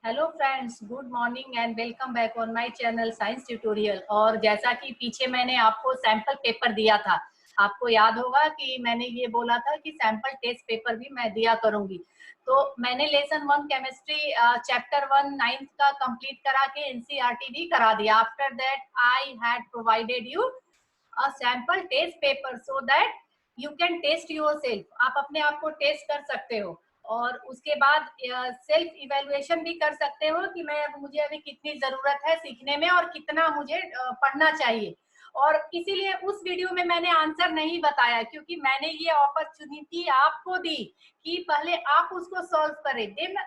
Hello friends, good morning and welcome back on my channel science tutorial. और जैसा कि पीछे मैंने आपको सैंपल पेपर दिया था, आपको याद होगा कि मैंने ये बोला था कि सैंपल टेस्ट पेपर भी मैं दिया करूंगी। तो मैंने लेसन 1 केमिस्ट्री चैप्टर 1 9th का कंप्लीट करा के एनसीईआरटी भी करा दिया। After that I had provided you a sample test paper so that you can test yourself. आप अपने आप को टेस्ट कर सकते हो और उसके बाद सेल्फ इवेल्युएशन भी कर सकते हो कि मुझे अभी कितनी जरूरत है सीखने में और कितना मुझे पढ़ना चाहिए। और इसीलिए उस वीडियो में मैंने आंसर नहीं बताया, क्योंकि मैंने ये अपॉर्चुनिटी आपको दी कि पहले आप उसको सॉल्व करें। Then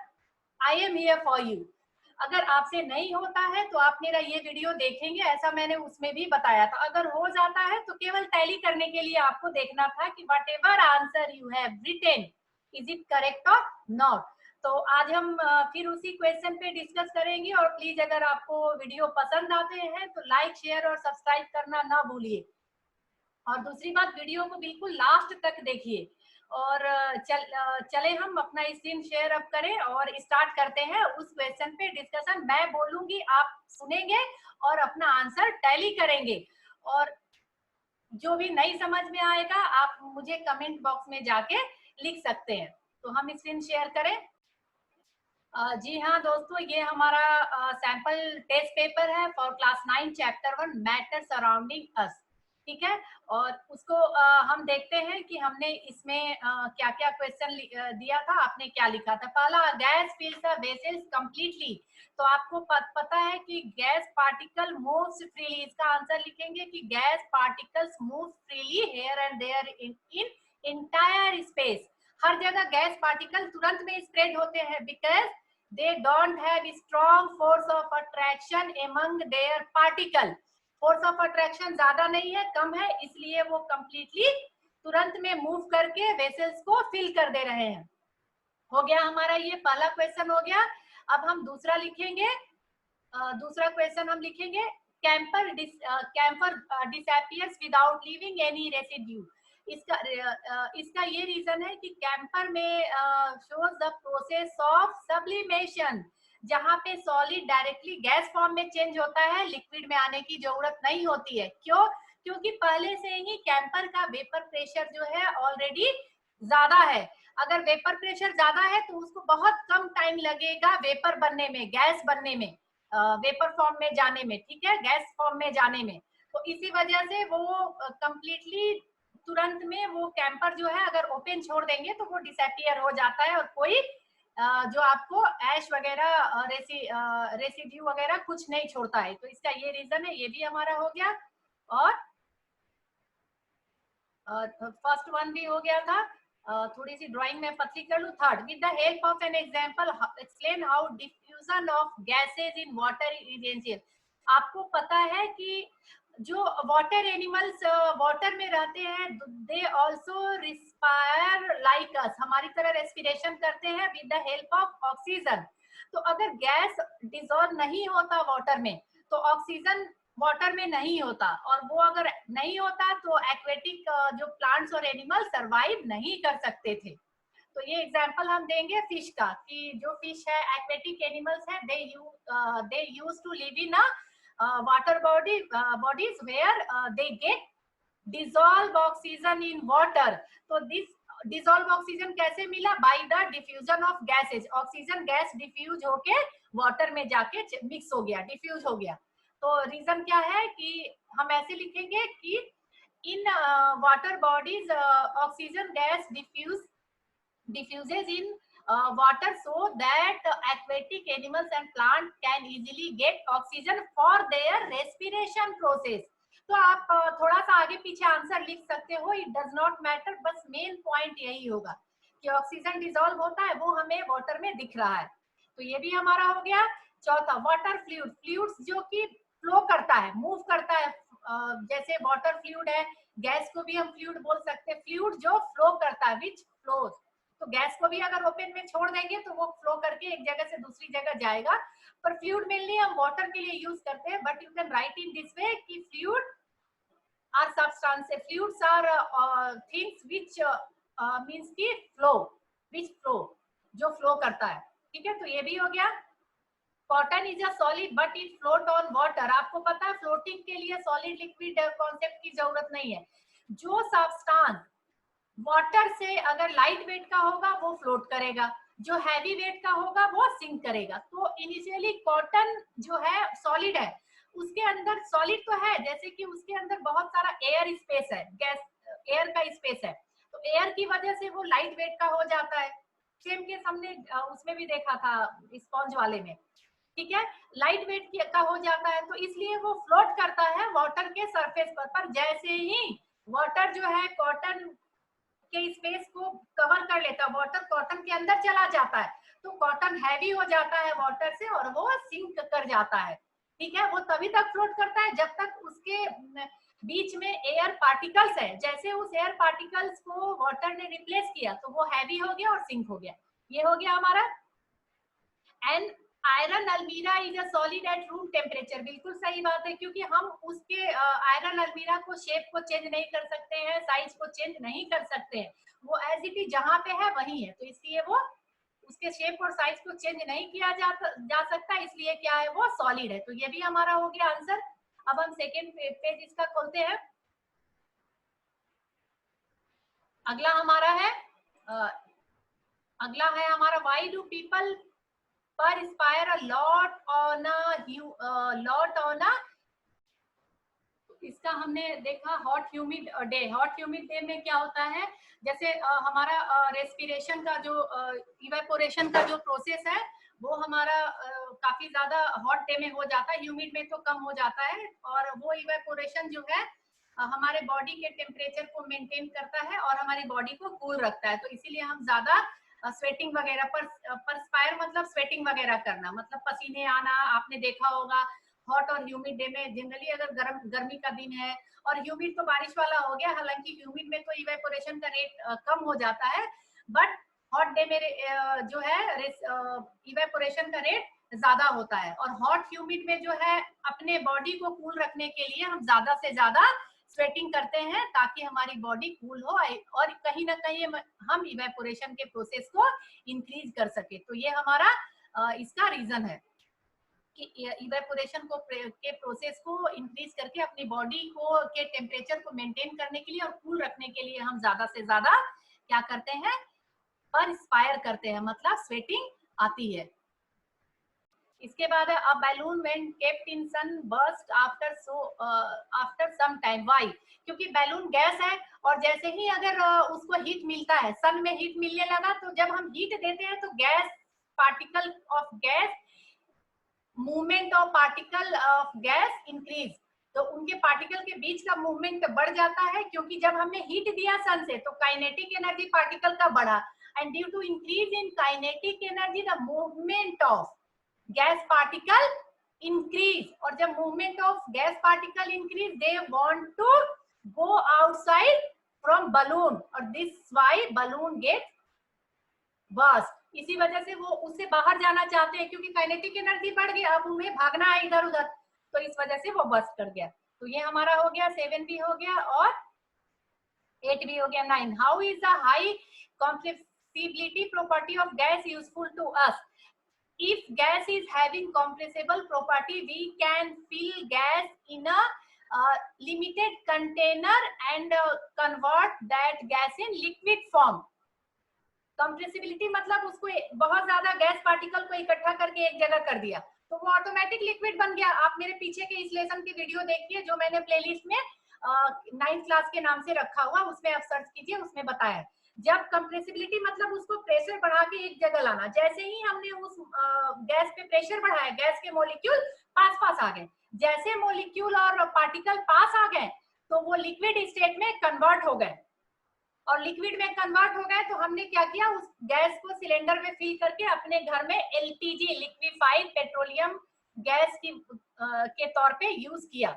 I am here for you. अगर आपसे नहीं होता है तो आप मेरा ये वीडियो देखेंगे, ऐसा मैंने उसमें भी बताया था। अगर हो जाता है तो केवल टैली करने के लिए आपको देखना था कि whatever answer you have written is it correct और नॉट। तो आज हम फिर उसी क्वेश्चन पे डिस्कस करेंगे। और प्लीज अगर आपको वीडियो पसंद आते हैं तो लाइक शेयर और सब्सक्राइब करना ना भूलिए। और दूसरी बात, वीडियो को बिल्कुल लास्ट तक देखिए। और चले हम अपना स्क्रीन शेयर अप करें और स्टार्ट करते हैं उस क्वेश्चन पे डिस्कशन। मैं बोलूंगी, आप सुनेंगे और अपना आंसर टैली करेंगे। और जो भी नहीं समझ में आएगा आप मुझे कमेंट बॉक्स में जाके लिख सकते हैं। तो हम स्क्रीन शेयर करें। जी हाँ दोस्तों, ये हमारा सैंपल टेस्ट पेपर है for class 9 chapter 1 matter surrounding us. ठीक है, और उसको हम देखते हैं कि हमने इसमें क्या क्या क्वेश्चन दिया था। आपने क्या लिखा था? पहला, gas fills the vessels completely. तो आपको पता है कि गैस पार्टिकल मूव्स फ्रीली। इसका आंसर लिखेंगे कि gas particles move freely here and there in entire space. हर जगह गैस पार्टिकल तुरंत में स्प्रेड होते हैं because they don't have strong force of attraction among their particle। Force of attraction ज्यादा नहीं है, कम है, इसलिए वो कंप्लीटली तुरंत में मूव करके वेसल्स को फिल कर दे रहे हैं। हो गया हमारा ये पहला क्वेश्चन हो गया। अब हम दूसरा लिखेंगे। दूसरा क्वेश्चन हम लिखेंगे, camper disappears without leaving any residue. इसका ये रीजन है कि कैंपर में shows the process of sublimation, जहां पे सॉलिड डायरेक्टली गैस फॉर्म में चेंज होता है, लिक्विड में आने की जरूरत नहीं होती है। क्यों? क्योंकि पहले से ही कैंपर का वेपर प्रेशर जो है ऑलरेडी ज्यादा है। अगर वेपर प्रेशर ज्यादा है तो उसको बहुत कम टाइम लगेगा वेपर बनने में, गैस बनने में, वेपर फॉर्म में जाने में। ठीक है, गैस फॉर्म में जाने में। तो इसी वजह से वो कंप्लीटली तुरंत में वो कैंपर जो है अगर ओपन छोड़ देंगे तो वो डिसअपियर हो जाता है और कोई जो आपको ऐश वगैरह रेसिड्यू वगैरह कुछ नहीं छोड़ता है। तो इसका ये रीजन है। ये भी हमारा हो गया। और फर्स्ट वन भी हो गया था। थोड़ी सी ड्राइंग में पतली कर लूं। Third, with the help of an example explain how diffusion of gases in water is essential. आपको पता है कि जो वाटर एनिमल्स वाटर में रहते हैं, they also respire like us, हमारी तरह रेस्पिरेशन करते हैं with the help of oxygen. तो अगर गैस डिसॉल्व नहीं होता वाटर में तो ऑक्सीजन वाटर में नहीं होता, और वो अगर नहीं होता तो एक्वेटिक जो प्लांट्स और एनिमल सरवाइव नहीं कर सकते थे। तो ये एग्जांपल हम देंगे फिश का, कि जो फिश है एक्वेटिक एनिमल्स है, they use to live in water bodies where they get dissolve oxygen in water. तो दिस डिसॉल्व ऑक्सीजन कैसे मिला? By the diffusion of gases. Oxygen gas diffuse होके वाटर में जाके मिक्स हो गया, डिफ्यूज हो गया। तो रीजन क्या है कि हम ऐसे लिखेंगे कि इन water bodies oxygen gas diffuses in water so that aquatic animals and plant can easily get oxygen for their respiration process। तो आप थोड़ा सा आगे पीछे आंसर लिख सकते हो, इट डज नॉट मैटर, बस मेन पॉइंट यही होगा कि ऑक्सीजन डिसॉल्व होता है, वो हमें वाटर में दिख रहा है। तो ये भी हमारा हो गया। चौथा, वाटर फ्लूइड, फ्लूइड्स जो कि फ्लो करता है, मूव करता है, जैसे वाटर फ्लूइड है, गैस को भी हम फ्लूइड बोल सकते हैं। फ्लूइड जो फ्लो करता है, विच फ्लोज। तो गैस को भी अगर ओपन में छोड़ देंगे तो वो फ्लो करके एक जगह से दूसरी जगह जाएगा। पर फ्लूइड मेनली हम वाटर के लिए यूज करते हैं, but you can write in this way कि fluid are substances, fluids are things which means की फ्लो, व्हिच फ्लो, जो फ्लो करता है। ठीक है, तो ये भी हो गया। Cotton is a solid but it float on water. आपको पता है फ्लोटिंग के लिए सॉलिड लिक्विड कॉन्सेप्ट की जरूरत नहीं है। जो सब्सटेंस वाटर से अगर लाइट वेट का होगा वो फ्लोट करेगा, जो हैवी वेट का होगा वो सिंक करेगा। तो इनिशियली कॉटन जो है सॉलिड है, उसके अंदर सॉलिड तो है, जैसे कि उसके अंदर बहुत सारा एयर स्पेस है, गैस एयर का स्पेस है, तो एयर की वजह से वो लाइट वेट का हो जाता है। सेम केस हमने उसमें भी देखा था स्पॉन्ज वाले में, ठीक है, लाइट वेट का हो जाता है, तो इसलिए वो फ्लोट करता है वाटर के सरफेस पर जैसे ही वाटर जो है कॉटन के स्पेस को कवर कर लेता है, वाटर कॉटन के अंदर चला जाता है, तो कॉटन हैवी हो जाता है वाटर से और वो सिंक कर जाता है, ठीक है। वो तभी तक फ्लोट करता है जब तक उसके बीच में एयर पार्टिकल्स है, जैसे उस एयर पार्टिकल्स को वाटर ने रिप्लेस किया तो वो हैवी हो गया और सिंक हो गया। ये हो गया हमारा। एंड आयरन अलमीरा is a solid at room temperature. बिल्कुल सही बात है, क्योंकि हम उसके आयरन अलमीरा को शेप को चेंज नहीं कर सकते हैं, साइज को चेंज नहीं कर सकते हैं, वो एज इट इज जहां पे है वही है, तो इसलिए वो उसके शेप और साइज को चेंज नहीं किया जा सकता, इसलिए क्या है वो सॉलिड है। तो ये भी हमारा हो गया आंसर। अब हम सेकेंड पेज इसका खोलते हैं। अगला हमारा है अगला है हमारा why do people perspire a lot on a इसका हमने देखा hot humid day. Hot humid day में क्या होता है, जैसे हमारा रेस्पिरेशन का जो इवेपोरेशन का जो प्रोसेस है वो हमारा काफी ज्यादा हॉट डे में हो जाता है, ह्यूमिड में तो कम हो जाता है, और वो इवेपोरेशन जो है हमारे बॉडी के टेम्परेचर को मेंटेन करता है और हमारी बॉडी को कूल रखता है, तो इसीलिए हम ज्यादा स्वेटिंग वगैरह परस्पायर मतलब स्वेटिंग वगैरह करना, मतलब पसीने आना, आपने देखा होगा हॉट और ह्यूमिड डे में। जनरली अगर गर्मी का दिन है और ह्यूमिड तो बारिश वाला हो गया, हालांकि ह्यूमिड में तो इवेपोरेशन का रेट कम हो जाता है, बट हॉट डे में जो है इवेपोरेशन का रेट ज्यादा होता है, और हॉट ह्यूमिड में जो है अपने बॉडी को कूल रखने के लिए हम ज्यादा से ज्यादा स्वेटिंग करते हैं ताकि हमारी बॉडी कूल हो और कहीं ना कहीं हम इवेपोरेशन के प्रोसेस को इंक्रीज कर सके। तो ये हमारा इसका रीजन है कि इवेपोरेशन को के प्रोसेस को इंक्रीज करके अपनी बॉडी को के टेम्परेचर को मेंटेन करने के लिए और कूल रखने के लिए हम ज्यादा से ज्यादा क्या करते हैं, परस्पायर करते हैं, मतलब स्वेटिंग आती है। इसके बाद है a balloon when kept in sun burst after some time. Why? क्योंकि बैलून गैस है और जैसे ही अगर उसको हीट मिलता है, सन में हीट मिलने लगा, तो जब हम हीट देते हैं तो gas particle of gas movement of particle of gas increase, तो उनके पार्टिकल के बीच का मूवमेंट बढ़ जाता है, क्योंकि जब हमने हीट दिया सन से तो काइनेटिक एनर्जी पार्टिकल का बढ़ा, and due to increase in kinetic energy the movement of gas particle increase, और जब movement of gas particle increase they want to go outside from balloon, और this why balloon get burst. इसी वजह से वो उससे बाहर जाना चाहते हैं, क्योंकि काइनेटिक एनर्जी बढ़ गई, अब उन्हें भागना है इधर उधर, तो इस वजह से वो बर्स्ट कर गया। तो ये हमारा हो गया 7 भी हो गया और 8 भी हो गया। 9 how is the high compressibility property of gas useful to us? If gas is having compressible property, we can fill gas in a limited container and convert that gas in liquid form. Compressibility मतलब उसको बहुत ज्यादा gas particle को इकट्ठा करके एक जगह कर दिया तो वो ऑटोमेटिक लिक्विड बन गया। आप मेरे पीछे के इस लेसन की वीडियो देखिए जो मैंने प्लेलिस्ट में 9th क्लास के नाम से रखा हुआ, उसमें आप सर्च कीजिए, उसमें बताया। जब कंप्रेसिबिलिटी मतलब उसको प्रेशर बढ़ा के एक जगह लाना, जैसे ही हमने उस गैस पे प्रेशर बढ़ाया, गैस के मॉलिक्यूल पास पास आ गए, जैसे मॉलिक्यूल और पार्टिकल पास आ गए तो वो लिक्विड स्टेट में कन्वर्ट हो गए, और लिक्विड में कन्वर्ट हो गए तो हमने क्या किया, उस गैस को सिलेंडर में फिल करके अपने घर में एलपीजी लिक्विफाइड पेट्रोलियम गैस की के तौर पे यूज किया।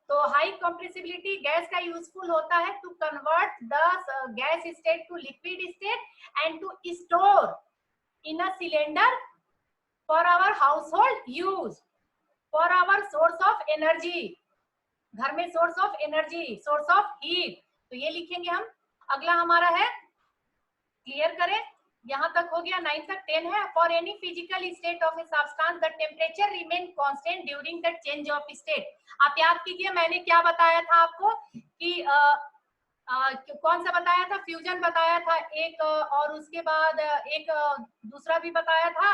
तो हाई कंप्रेसिबिलिटी गैस का यूजफुल होता है to convert the gas state to liquid state and to store in a cylinder for our household use, for our source of energy, घर में source of energy, source of heat, तो ये लिखेंगे हम। अगला हमारा है, क्लियर करें, यहाँ तक हो गया, 9 तक 10 है। For any physical state of a substance the temperature remain constant during the change of state. आप याद कीजिए मैंने क्या बताया था आपको कि कौन सा बताया था, फ्यूजन बताया था एक, और उसके बाद एक दूसरा भी बताया था,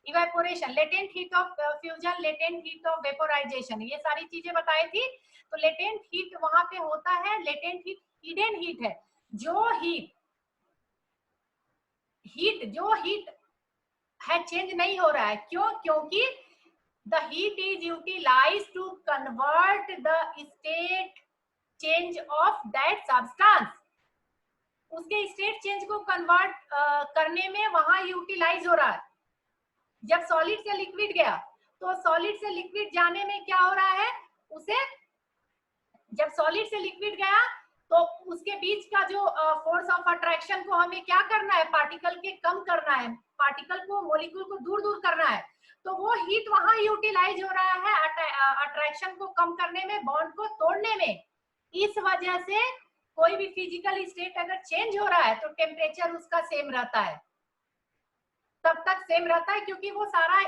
evaporation, latent heat of fusion, latent heat of vaporisation, ये सारी चीजें बताई थी। तो लेटेंट हीट वहां पे होता है, लेटेंट हीट हिडन हीट है, जो हीट है चेंज नहीं हो रहा है। क्यों? क्योंकि the heat is utilised to convert the state change of that substance. उसके स्टेट चेंज को कन्वर्ट करने में वहां यूटिलाइज हो रहा है। जब सॉलिड से लिक्विड गया तो सॉलिड से लिक्विड जाने में क्या हो रहा है, उसे जब सॉलिड से लिक्विड गया तो उसके बीच का जो फोर्स ऑफ अट्रैक्शन को हमें क्या करना है, पार्टिकल के कम करना है, पार्टिकल को, मॉलिक्यूल को दूर दूर करना है। तो वो हीट वहां यूटिलाइज हो रहा है अट्रैक्शन को कम करने में, बॉन्ड को तोड़ने में। इस वजह से कोई भी फिजिकल स्टेट अगर चेंज हो रहा है तो टेम्परेचर उसका सेम रहता है, तब तक सेम रहता है, क्योंकि वो सारा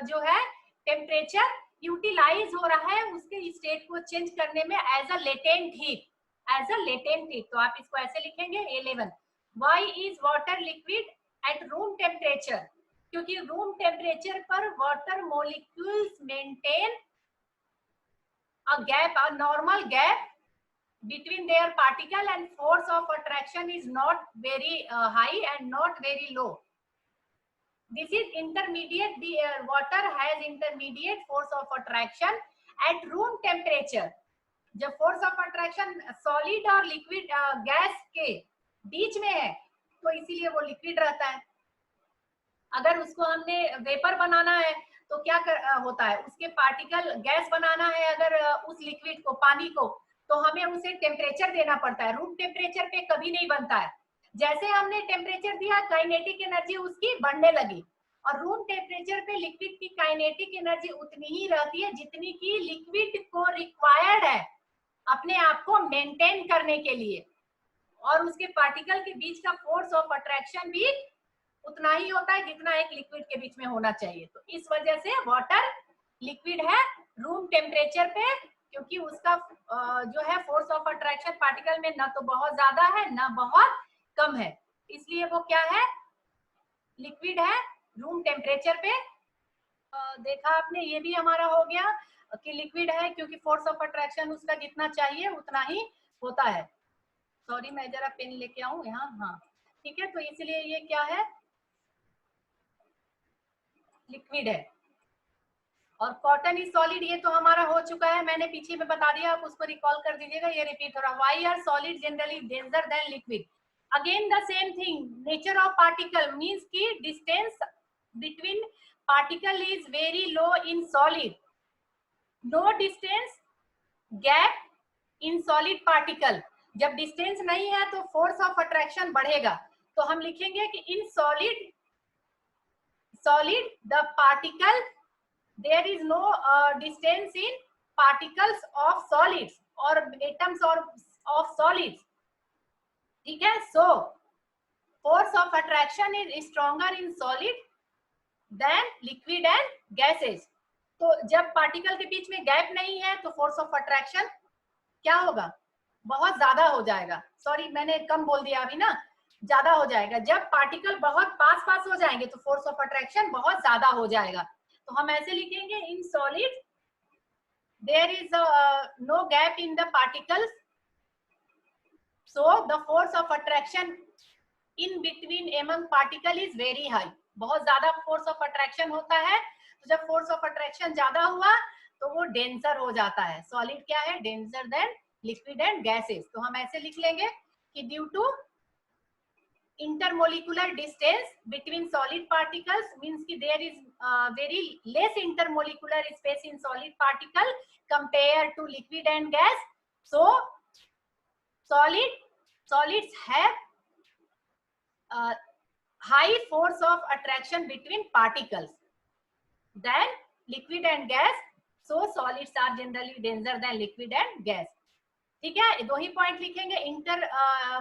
जो है टेम्परेचर यूटिलाइज हो रहा है उसके स्टेट को चेंज करने में as a latent heat, as a latent heat. तो आप इसको ऐसे लिखेंगे, A11 why is water liquid at room temperature, क्योंकि रूम टेम्परेचर पर water molecules maintain a gap, a normal gap between their particle, and force of attraction is not very high and not very low. This is intermediate, the water has intermediate force of attraction at room temperature. जब force of attraction solid और liquid gas के बीच में है तो इसीलिए वो liquid रहता है। अगर उसको हमने वेपर बनाना है तो क्या होता है, उसके पार्टिकल, गैस बनाना है अगर उस लिक्विड को, पानी को, तो हमें उसे टेम्परेचर देना पड़ता है। रूम टेम्परेचर पे कभी नहीं बनता है। जैसे हमने टेम्परेचर दिया, काइनेटिक एनर्जी उसकी बढ़ने लगी, और रूम टेम्परेचर पे लिक्विड की काइनेटिक एनर्जी उतनी ही रहती है जितनी की लिक्विड को रिक्वायर्ड है अपने आप को मेंटेन करने के लिए, और उसके पार्टिकल के बीच का फोर्स ऑफ अट्रैक्शन भी उतना ही होता है जितना एक लिक्विड के बीच में होना चाहिए। तो इस वजह से वाटर लिक्विड है रूम टेम्परेचर पे, क्योंकि उसका जो है फोर्स ऑफ अट्रैक्शन पार्टिकल में ना तो बहुत ज्यादा है ना बहुत कम है, इसलिए वो क्या है, लिक्विड है रूम टेम्परेचर पे। देखा आपने, ये भी हमारा हो गया कि लिक्विड है क्योंकि फोर्स ऑफ अट्रैक्शन उसका जितना चाहिए उतना ही होता है। सॉरी मैं जरा पेन लेके आऊं यहाँ, हाँ ठीक है। तो इसलिए ये क्या है, लिक्विड है। और कॉटन इज सॉलिड, ये तो हमारा हो चुका है, मैंने पीछे में बता दिया, आप उसको रिकॉल कर दीजिएगा, ये रिपीट हो रहा है। Why are solid generally denser than liquid? Again the same thing, nature of particle means की distance between particle is very low in solid, no distance gap in solid particle. जब distance नहीं है तो force of attraction बढ़ेगा, तो हम लिखेंगे कि in solid the particle there is no distance in particles of solids or atoms or of solids, ठीक है। so force of attraction is stronger in solid than liquid and gases। तो जब particle के बीच में गैप नहीं है तो force of attraction क्या होगा, बहुत ज्यादा हो जाएगा। सॉरी मैंने कम बोल दिया अभी ना, ज्यादा हो जाएगा। जब पार्टिकल बहुत पास हो जाएंगे तो फोर्स ऑफ अट्रैक्शन बहुत ज्यादा हो जाएगा। तो हम ऐसे लिखेंगे, in solid there is no gap in the particles, so the force of attraction in between among particle is very high. बहुत ज्यादा फोर्स ऑफ अट्रैक्शन होता है, तो जब फोर्स ऑफ अट्रैक्शन ज्यादा हुआ तो वो डेंसर हो जाता है। सॉलिड क्या है, denser than liquid and gases. तो हम ऐसे लिख लेंगे कि due to intermolecular distance between solid particles, means ki there is very less intermolecular space in solid particle compared to liquid and gas, so solids have high force of attraction between particles than liquid and gas, so solids are generally denser than liquid and gas, ठीक है। दो ही point लिखेंगे, inter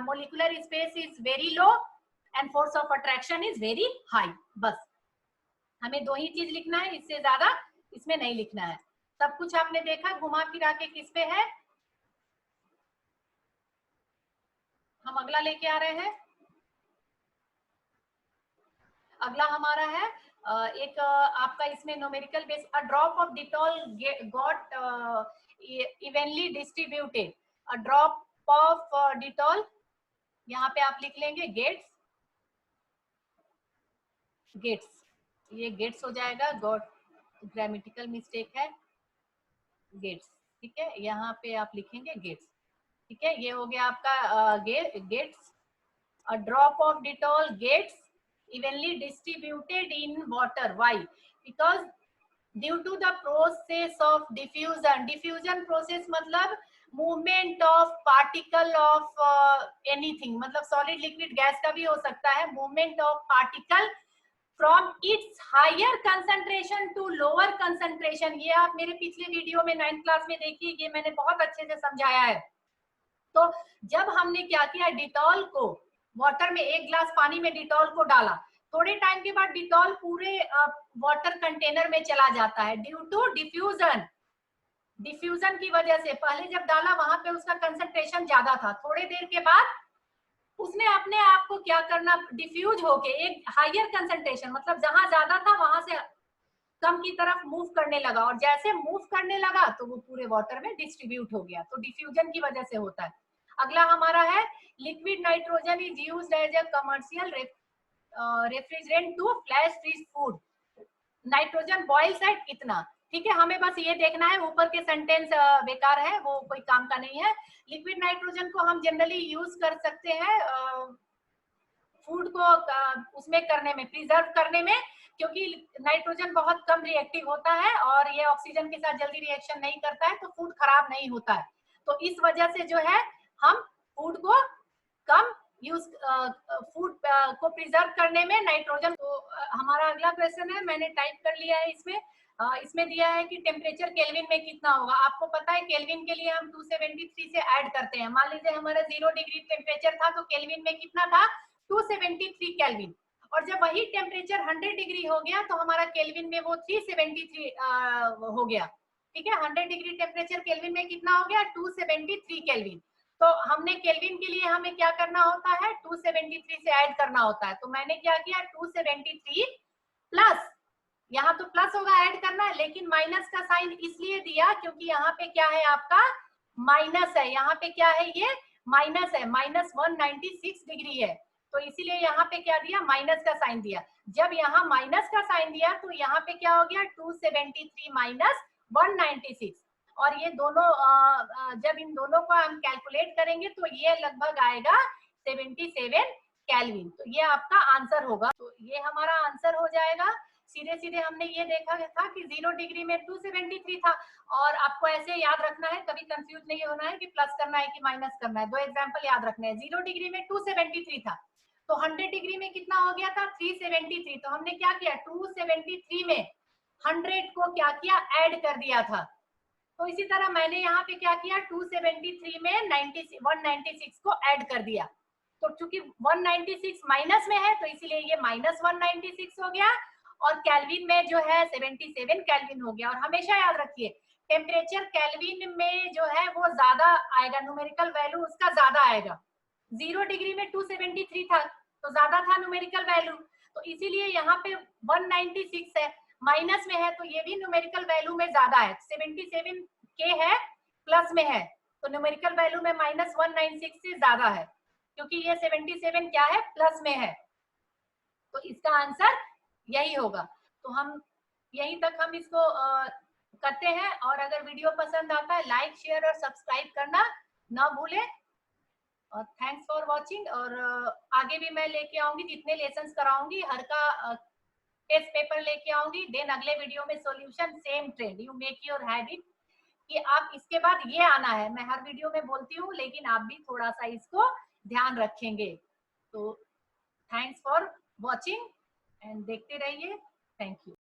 molecular space is very low and force of attraction is very high. बस हमें दो ही चीज लिखना है, इससे ज्यादा इसमें नहीं लिखना है। सब कुछ आपने देखा घुमा फिरा के किस पे है। हम अगला लेके आ रहे हैं। अगला हमारा है एक आपका इसमें numerical base, a drop of Dettol got evenly distributed, a drop of Dettol, यहाँ पे आप लिख लेंगे गेट्स, गेट्स, ये गेट्स हो जाएगा, गॉट ग्रामेटिकल मिस्टेक है, गेट्स, ठीक है, यहाँ पे आप लिखेंगे गेट्स, ठीक है, ये हो गया आपका gets, a drop of Dettol gets evenly distributed in water. Why? Because due to the process of diffusion, diffusion process मतलब movement of particle of anything, मतलब solid liquid gas का भी हो सकता है, movement of particle from its higher concentration to lower concentration। ये आप मेरे पिछले वीडियो में 9th क्लास में देखिए, ये मैंने बहुत अच्छे से समझाया है। तो जब हमने क्या किया, डिटॉल को वाटर में, एक ग्लास पानी में डिटॉल को डाला, थोड़े टाइम के बाद डिटॉल पूरे वाटर कंटेनर में चला जाता है ड्यू टू डिफ्यूजन। डिफ्यूजन की वजह से पहले जब डाला वहां पे उसका कंसंट्रेशन ज्यादा था, थोड़ी देर के बाद उसने अपने आप को क्या करना, डिफ्यूज होके एक हायर कंसंट्रेशन, मतलब जहां ज्यादा था वहां से कम की तरफ मूव करने लगा, और जैसे मूव करने लगा तो वो पूरे वाटर में डिस्ट्रीब्यूट हो गया। तो डिफ्यूजन की वजह से होता है। अगला हमारा है liquid nitrogen is used as a commercial refrigerant to flash freeze food. Nitrogen boils at इतना, ठीक है, हमें बस ये देखना है, ऊपर के सेंटेंस बेकार है, वो कोई काम का नहीं है। लिक्विड नाइट्रोजन को हम जनरली यूज कर सकते हैं फूड को उसमें करने में, प्रिजर्व करने में, क्योंकि नाइट्रोजन बहुत कम रिएक्टिव होता है और ये ऑक्सीजन के साथ जल्दी रिएक्शन नहीं करता है, तो फूड खराब नहीं होता है। तो इस वजह से जो है हम फूड को कम यूज, फूड को प्रिजर्व करने में नाइट्रोजन को। हमारा अगला क्वेश्चन है, मैंने टाइप कर लिया है इसमें। इसमें दिया है कि टेम्परेचर केल्विन में कितना होगा। आपको पता है केल्विन के लिए हम 273 से ऐड करते हैं। मान लीजिए हमारा 0 डिग्री टेम्परेचर था, तो केल्विन में कितना था, 273 केल्विन। और जब वही टेम्परेचर 100 डिग्री हो गया तो हमारा केल्विन में वो 373 हो गया, ठीक है। 100 डिग्री टेम्परेचर केल्विन में कितना हो गया, 273 केल्विन। तो हमने केल्विन के लिए हमें क्या करना होता है, 273 से ऐड करना होता है। तो मैंने क्या किया, 273 प्लस, यहाँ तो प्लस होगा, ऐड करना है, लेकिन माइनस का साइन इसलिए दिया क्योंकि यहाँ पे क्या है, आपका माइनस है, यहाँ पे क्या है, ये माइनस है, माइनस 196 डिग्री है, तो इसीलिए यहाँ पे क्या दिया, माइनस का साइन दिया। जब यहाँ माइनस का साइन दिया तो यहाँ पे क्या हो गया, 273 माइनस 196, और ये दोनों जब इन दोनों को हम कैलकुलेट करेंगे तो ये लगभग आएगा 77 केल्विन। तो ये आपका आंसर होगा। तो ये हमारा आंसर हो जाएगा। सीधे सीधे हमने ये देखा था कि 0 डिग्री में 273 था, और आपको ऐसे याद रखना है, कभी कंफ्यूज नहीं होना है कि प्लस करना है कि माइनस करना है। दो एग्जांपल याद रखने हैं। 0 डिग्री में 273 था, तो 100 डिग्री में कितना हो गया था, 373। तो हमने क्या किया, 273 में 100 को क्या किया, ऐड कर दिया था। तो इसी तरह मैंने यहाँ पे क्या किया, 273 में 196 को ऐड कर दिया। तो चूंकि 196 माइनस में है तो इसीलिए ये माइनस 196 हो गया, और केल्विन में जो है 77 केल्विन हो गया। और हमेशा याद रखिए, टेम्परेचर केल्विन में जो है वो ज्यादा आएगा, न्यूमेरिकल वैल्यू उसका ज्यादा आएगा। 0 डिग्री में 273 था तो ज्यादा था न्यूमेरिकल वैल्यू, तो इसीलिए यहाँ पे 196 है, माइनस में है तो ये भी न्यूमेरिकल वैल्यू में ज्यादा है। 77 के है, प्लस में है, तो न्यूमेरिकल वैल्यू में माइनस 196 से ज्यादा है, क्योंकि ये 77 क्या है, प्लस में है। तो इसका आंसर यही होगा। तो हम यहीं तक हम इसको करते हैं, और अगर वीडियो पसंद आता है लाइक शेयर और सब्सक्राइब करना ना भूलें। और थैंक्स फॉर वाचिंग। और आगे भी मैं लेके आऊंगी, जितने लेसन्स कराऊंगी हर का टेस्ट पेपर लेके आऊंगी। देन अगले वीडियो में solution same trend, you make your habit, कि आप इसके बाद ये आना है। मैं हर वीडियो में बोलती हूँ, लेकिन आप भी थोड़ा सा इसको ध्यान रखेंगे। तो थैंक्स फॉर वॉचिंग एंड देखते रहिए। Thank you.